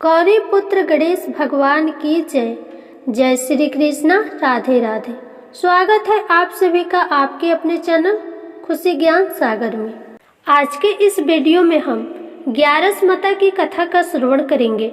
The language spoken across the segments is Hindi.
गौरी पुत्र गणेश भगवान की जय। जय श्री कृष्णा, राधे राधे। स्वागत है आप सभी का आपके अपने चैनल खुशी ज्ञान सागर में। आज के इस वीडियो में हम 11 माता की कथा का श्रवण करेंगे।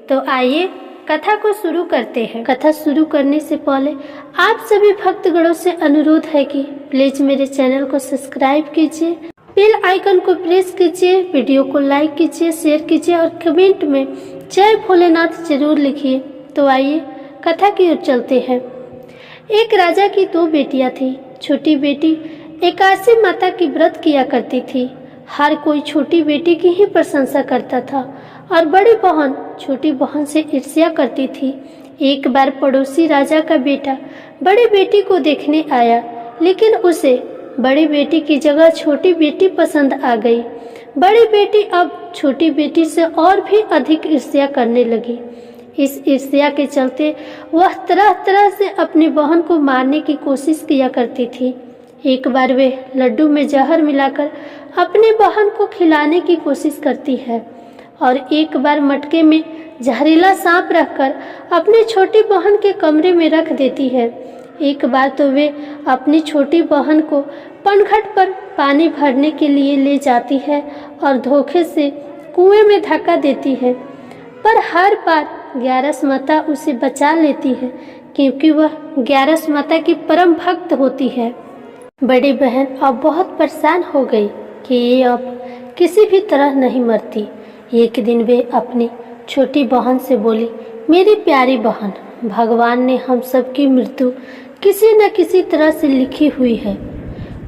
तो आइए कथा को शुरू करते हैं। कथा शुरू करने से पहले आप सभी भक्तगणों से अनुरोध है कि प्लीज मेरे चैनल को सब्सक्राइब कीजिए, बेल आइकन को प्रेस कीजिए, वीडियो को लाइक कीजिए, शेयर कीजिए और कमेंट में जय भोलेनाथ जरूर लिखिए। तो आइए कथा की ओर चलते हैं। एक राजा की 2 बेटियां थी। छोटी बेटी एकादशी माता की व्रत किया करती थी। हर कोई छोटी बेटी की ही प्रशंसा करता था और बड़ी बहन छोटी बहन से ईर्ष्या करती थी। एक बार पड़ोसी राजा का बेटा बड़ी बेटी को देखने आया, लेकिन उसे बड़ी बेटी की जगह छोटी बेटी पसंद आ गई। बड़ी बेटी अब छोटी बेटी से और भी अधिक ईर्ष्या करने लगी। इस ईर्ष्या के चलते वह तरह तरह से अपनी बहन को मारने की कोशिश किया करती थी। एक बार वे लड्डू में जहर मिलाकर अपनी बहन को खिलाने की कोशिश करती है और एक बार मटके में जहरीला सांप रखकर अपनी छोटी बहन के कमरे में रख देती है। एक बार तो वे अपनी छोटी बहन को पनघट पर पानी भरने के लिए ले जाती है और धोखे से कुएं में धक्का देती है, पर हर बार 11 माता उसे बचा लेती है क्योंकि वह 11 माता की परम भक्त होती है। बड़ी बहन अब बहुत परेशान हो गई कि ये अब किसी भी तरह नहीं मरती। एक दिन वे अपनी छोटी बहन से बोली, मेरी प्यारी बहन, भगवान ने हम सबकी मृत्यु किसी न किसी तरह से लिखी हुई है,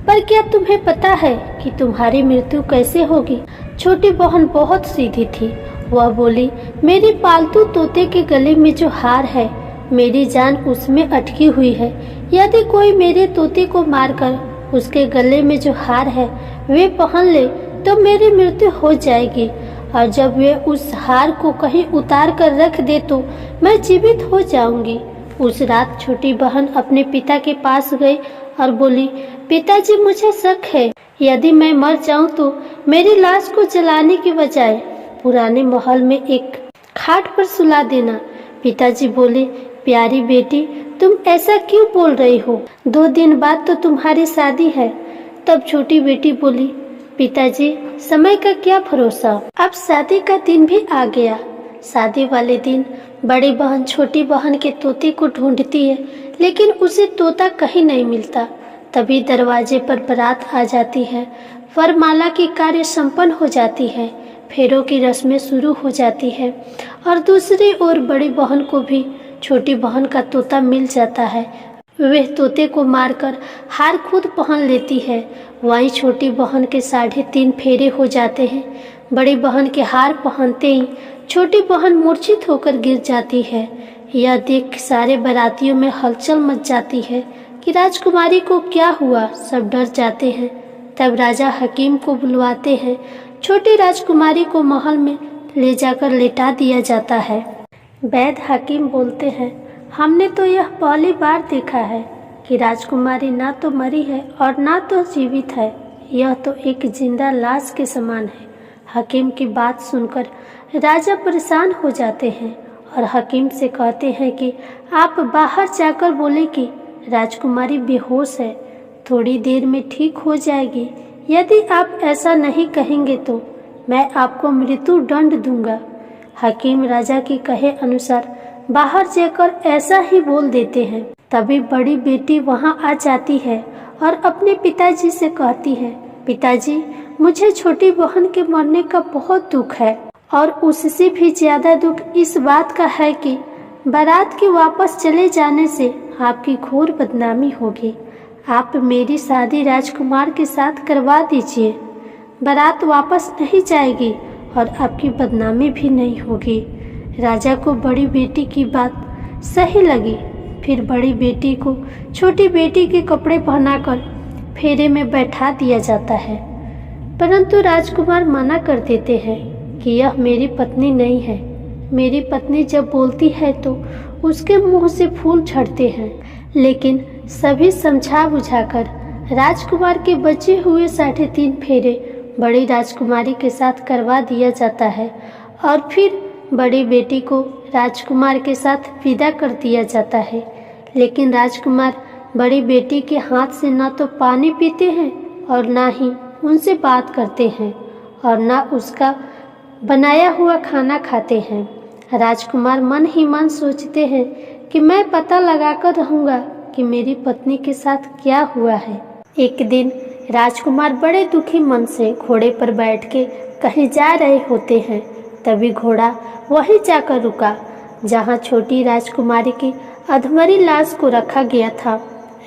पर क्या तुम्हें पता है कि तुम्हारी मृत्यु कैसे होगी? छोटी बहन बहुत सीधी थी। वह बोली, मेरी पालतू तोते के गले में जो हार है, मेरी जान उसमें अटकी हुई है। यदि कोई मेरे तोते को मारकर उसके गले में जो हार है वे पहन ले तो मेरी मृत्यु हो जाएगी, और जब वे उस हार को कहीं उतार कर रख दे तो मैं जीवित हो जाऊंगी। उस रात छोटी बहन अपने पिता के पास गई और बोली, पिताजी, मुझे शक है, यदि मैं मर जाऊं तो मेरी लाश को जलाने की बजाय पुराने महल में एक खाट पर सुला देना। पिताजी बोले, प्यारी बेटी, तुम ऐसा क्यों बोल रही हो? 2 दिन बाद तो तुम्हारी शादी है। तब छोटी बेटी बोली, पिताजी, समय का क्या भरोसा, अब शादी का दिन भी आ गया। शादी वाले दिन बड़ी बहन छोटी बहन के तोते को ढूंढती है, लेकिन उसे तोता कहीं नहीं मिलता। तभी दरवाजे पर बारात आ जाती है। वरमाला की कार्य संपन्न हो जाती है, फेरों की रस्में शुरू हो जाती है और दूसरी ओर बड़ी बहन को भी छोटी बहन का तोता मिल जाता है। वह तोते को मारकर हार खुद पहन लेती है। वहीं छोटी बहन के 3.5 फेरे हो जाते हैं। बड़ी बहन के हार पहनते ही छोटी बहन मूर्छित होकर गिर जाती है। यह देख सारे बारातियों में हलचल मच जाती है कि राजकुमारी को क्या हुआ। सब डर जाते हैं। तब राजा हकीम को बुलवाते हैं। छोटी राजकुमारी को महल में ले जाकर लेटा दिया जाता है। वैद्य हकीम बोलते हैं, हमने तो यह पहली बार देखा है कि राजकुमारी ना तो मरी है और ना तो जीवित है, यह तो एक जिंदा लाश के समान है। हकीम की बात सुनकर राजा परेशान हो जाते हैं और हकीम से कहते हैं कि आप बाहर जाकर बोले कि राजकुमारी बेहोश है, थोड़ी देर में ठीक हो जाएगी। यदि आप ऐसा नहीं कहेंगे तो मैं आपको मृत्यु दंड दूंगा। हकीम राजा की कहे अनुसार बाहर जाकर ऐसा ही बोल देते हैं। तभी बड़ी बेटी वहां आ जाती है और अपने पिताजी से कहती है, पिताजी, मुझे छोटी बहन के मरने का बहुत दुख है और उससे भी ज्यादा दुख इस बात का है कि बारात के वापस चले जाने से आपकी घोर बदनामी होगी। आप मेरी शादी राजकुमार के साथ करवा दीजिए। बारात वापस नहीं जाएगी और आपकी बदनामी भी नहीं होगी। राजा को बड़ी बेटी की बात सही लगी। फिर बड़ी बेटी को छोटी बेटी के कपड़े पहनाकर फेरे में बैठा दिया जाता है, परंतु राजकुमार मना कर देते हैं कि यह मेरी पत्नी नहीं है। मेरी पत्नी जब बोलती है तो उसके मुंह से फूल झड़ते हैं। लेकिन सभी समझा बुझाकर राजकुमार के बचे हुए 3.5 फेरे बड़ी राजकुमारी के साथ करवा दिया जाता है और फिर बड़ी बेटी को राजकुमार के साथ विदा कर दिया जाता है, लेकिन राजकुमार बड़ी बेटी के हाथ से ना तो पानी पीते हैं और ना ही उनसे बात करते हैं और ना उसका बनाया हुआ खाना खाते हैं। राजकुमार मन ही मन सोचते हैं कि मैं पता लगाकर रहूँगा कि मेरी पत्नी के साथ क्या हुआ है। एक दिन राजकुमार बड़े दुखी मन से घोड़े पर बैठ के कहीं जा रहे होते हैं। तभी घोड़ा वहीं जाकर रुका जहाँ छोटी राजकुमारी की अधमरी लाश को रखा गया था।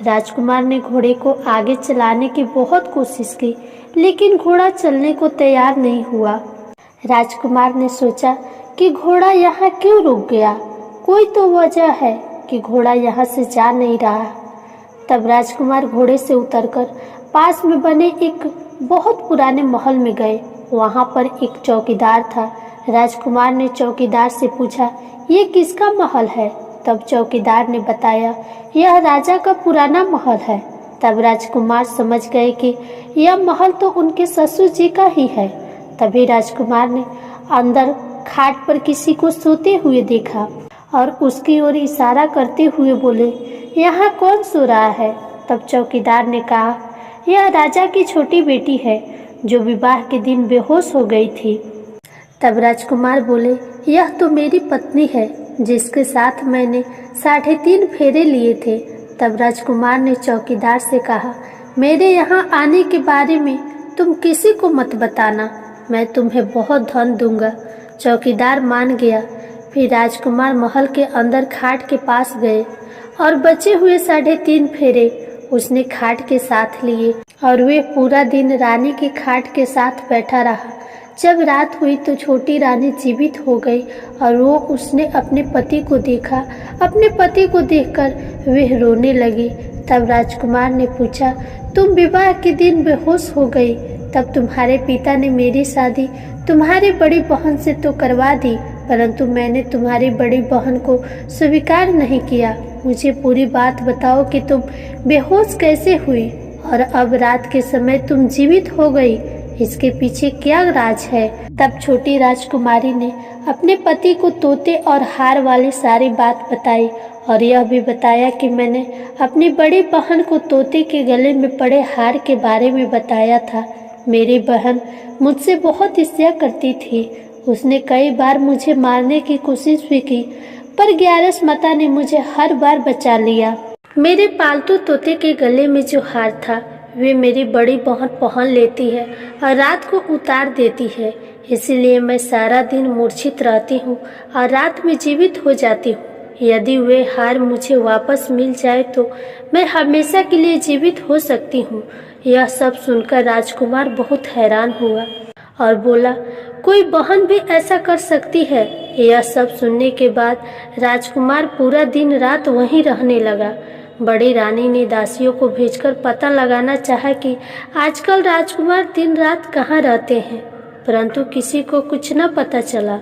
राजकुमार ने घोड़े को आगे चलाने की बहुत कोशिश की, लेकिन घोड़ा चलने को तैयार नहीं हुआ। राजकुमार ने सोचा कि घोड़ा यहाँ क्यों रुक गया, कोई तो वजह है कि घोड़ा यहाँ से जा नहीं रहा। तब राजकुमार घोड़े से उतरकर पास में बने एक बहुत पुराने महल में गए। वहाँ पर एक चौकीदार था। राजकुमार ने चौकीदार से पूछा, ये किसका महल है? तब चौकीदार ने बताया, यह राजा का पुराना महल है। तब राजकुमार समझ गए कि यह महल तो उनके ससुर जी का ही है। तभी राजकुमार ने अंदर खाट पर किसी को सोते हुए देखा और उसकी ओर इशारा करते हुए बोले, यहाँ कौन सो रहा है? तब चौकीदार ने कहा, यह राजा की छोटी बेटी है जो विवाह के दिन बेहोश हो गई थी। तब राजकुमार बोले, यह तो मेरी पत्नी है जिसके साथ मैंने 3.5 फेरे लिए थे। तब राजकुमार ने चौकीदार से कहा, मेरे यहाँ आने के बारे में तुम किसी को मत बताना, मैं तुम्हें बहुत धन दूंगा। चौकीदार मान गया। फिर राजकुमार महल के अंदर खाट के पास गए और बचे हुए 3.5 फेरे उसने खाट के साथ लिए और वे पूरा दिन रानी की खाट के साथ बैठा रहा। जब रात हुई तो छोटी रानी जीवित हो गई और उसने अपने पति को देखा। अपने पति को देखकर वह रोने लगी। तब राजकुमार ने पूछा, तुम विवाह के दिन बेहोश हो गई, तब तुम्हारे पिता ने मेरी शादी तुम्हारी बड़ी बहन से तो करवा दी, परंतु मैंने तुम्हारी बड़ी बहन को स्वीकार नहीं किया। मुझे पूरी बात बताओ कि तुम बेहोश कैसे हुई और अब रात के समय तुम जीवित हो गई, इसके पीछे क्या राज है? तब छोटी राजकुमारी ने अपने पति को तोते और हार वाली सारी बात बताई और यह भी बताया कि मैंने अपनी बड़ी बहन को तोते के गले में पड़े हार के बारे में बताया था। मेरी बहन मुझसे बहुत ईर्ष्या करती थी। उसने कई बार मुझे मारने की कोशिश भी की, पर ग्यारस माता ने मुझे हर बार बचा लिया। मेरे पालतू तोते के गले में जो हार था वे मेरी बड़ी बहन पहन लेती है और रात को उतार देती है, इसीलिए मैं सारा दिन मूर्छित रहती हूँ और रात में जीवित हो जाती हूँ। यदि वे हार मुझे वापस मिल जाए तो मैं हमेशा के लिए जीवित हो सकती हूँ। यह सब सुनकर राजकुमार बहुत हैरान हुआ और बोला, कोई बहन भी ऐसा कर सकती है? यह सब सुनने के बाद राजकुमार पूरा दिन रात वहीं रहने लगा। बड़ी रानी ने दासियों को भेजकर पता लगाना चाहा कि आजकल राजकुमार दिन रात कहाँ रहते हैं, परंतु किसी को कुछ न पता चला।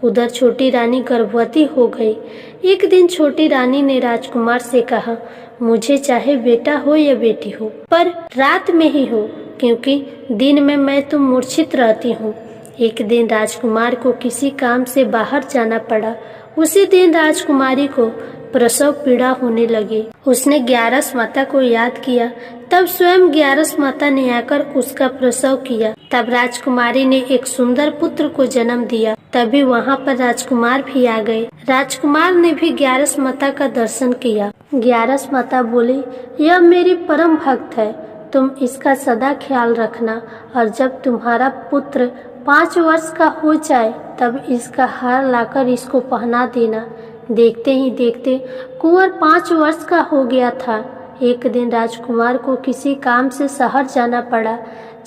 उधर छोटी रानी गर्भवती हो गई। एक दिन छोटी रानी ने राजकुमार से कहा, मुझे चाहे बेटा हो या बेटी हो, पर रात में ही हो, क्योंकि दिन में मैं तो मूर्छित रहती हूँ। एक दिन राजकुमार को किसी काम से बाहर जाना पड़ा। उसी दिन राजकुमारी को प्रसव पीड़ा होने लगी। उसने ग्यारस माता को याद किया। तब स्वयं ग्यारस माता ने आकर उसका प्रसव किया। तब राजकुमारी ने एक सुंदर पुत्र को जन्म दिया। तभी वहाँ पर राजकुमार भी आ गए। राजकुमार ने भी ग्यारस माता का दर्शन किया। ग्यारस माता बोली, यह मेरी परम भक्त है, तुम इसका सदा ख्याल रखना और जब तुम्हारा पुत्र 5 वर्ष का हो जाए तब इसका हार लाकर इसको पहना देना। देखते ही देखते कुंवर 5 वर्ष का हो गया था। एक दिन राजकुमार को किसी काम से शहर जाना पड़ा।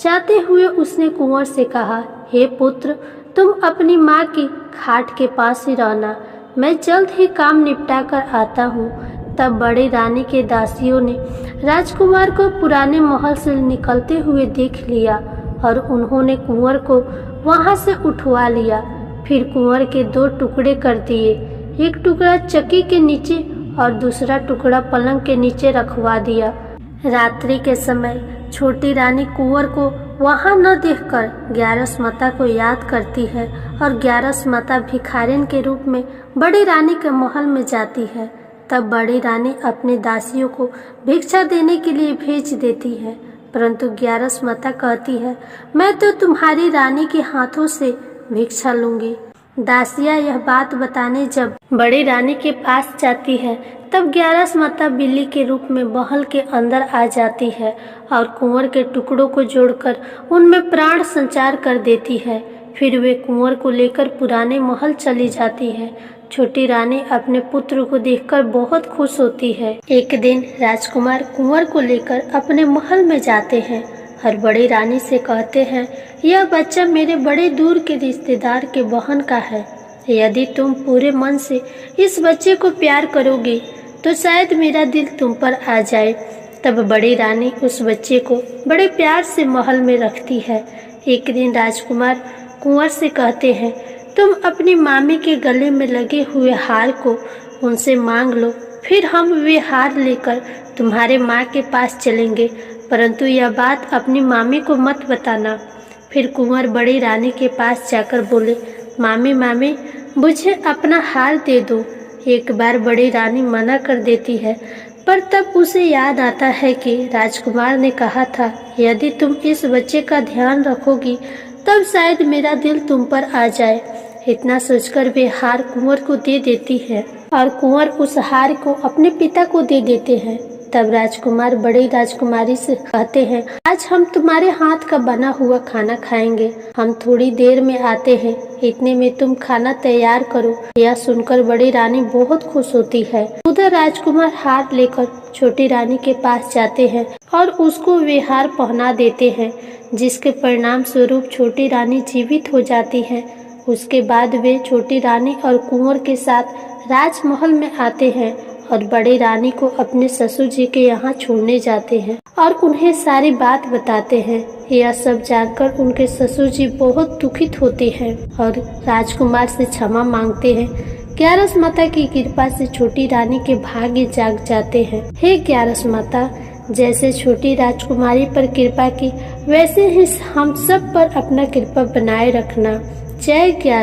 जाते हुए उसने कुंवर से कहा, हे पुत्र, तुम अपनी माँ की खाट के पास ही रहना, मैं जल्द ही काम निपटा कर आता हूँ। तब बड़ी रानी के दासियों ने राजकुमार को पुराने महल से निकलते हुए देख लिया और उन्होंने कुंवर को वहाँ से उठवा लिया। फिर कुंवर के 2 टुकड़े कर दिए, एक टुकड़ा चक्की के नीचे और दूसरा टुकड़ा पलंग के नीचे रखवा दिया। रात्रि के समय छोटी रानी कुंवर को वहां न देखकर ग्यारस माता को याद करती है और ग्यारस माता भिखारिन के रूप में बड़ी रानी के महल में जाती है। तब बड़ी रानी अपनी दासियों को भिक्षा देने के लिए भेज देती है, परंतु ग्यारस माता कहती है, मैं तो तुम्हारी रानी के हाथों से भिक्षा लूंगी। दासियां यह बात बताने जब बड़ी रानी के पास जाती है, तब ग्यारस माता बिल्ली के रूप में महल के अंदर आ जाती है और कुंवर के टुकड़ों को जोड़कर उनमें प्राण संचार कर देती है। फिर वे कुंवर को लेकर पुराने महल चली जाती है। छोटी रानी अपने पुत्र को देखकर बहुत खुश होती है। एक दिन राजकुमार कुंवर को लेकर अपने महल में जाते हैं और बड़ी रानी से कहते हैं, यह बच्चा मेरे बड़े दूर के रिश्तेदार के बहन का है। यदि तुम पूरे मन से इस बच्चे को प्यार करोगे तो शायद मेरा दिल तुम पर आ जाए। तब बड़ी रानी उस बच्चे को बड़े प्यार से महल में रखती है। एक दिन राजकुमार कुंवर से कहते हैं, तुम अपनी मामी के गले में लगे हुए हार को उनसे मांग लो, फिर हम वे हार लेकर तुम्हारे माँ के पास चलेंगे, परंतु यह बात अपनी मामी को मत बताना। फिर कुंवर बड़ी रानी के पास जाकर बोले, मामी मामी मुझे अपना हार दे दो। एक बार बड़ी रानी मना कर देती है, पर तब उसे याद आता है कि राजकुमार ने कहा था, यदि तुम इस बच्चे का ध्यान रखोगी तब शायद मेरा दिल तुम पर आ जाए। इतना सोचकर वे हार कुंवर को दे देती है और कुंवर उस हार को अपने पिता को दे देते हैं। तब राजकुमार बड़ी राजकुमारी से कहते हैं, आज हम तुम्हारे हाथ का बना हुआ खाना खाएंगे, हम थोड़ी देर में आते हैं, इतने में तुम खाना तैयार करो। यह सुनकर बड़ी रानी बहुत खुश होती है। उधर राजकुमार हार लेकर छोटी रानी के पास जाते हैं और उसको वे हार पहना देते हैं, जिसके परिणाम स्वरूप छोटी रानी जीवित हो जाती है। उसके बाद वे छोटी रानी और कुंवर के साथ राजमहल में आते हैं और बड़ी रानी को अपने ससुर जी के यहाँ छोड़ने जाते हैं और उन्हें सारी बात बताते हैं। यह सब जानकर उनके ससुर जी बहुत दुखित होते हैं और राजकुमार से क्षमा मांगते हैं। ग्यारस माता की कृपा से छोटी रानी के भाग्य जाग जाते हैं। हे ग्यारस माता, जैसे छोटी राजकुमारी पर कृपा की, वैसे ही हम सब पर अपना कृपा बनाए रखना। जय ग्यारस।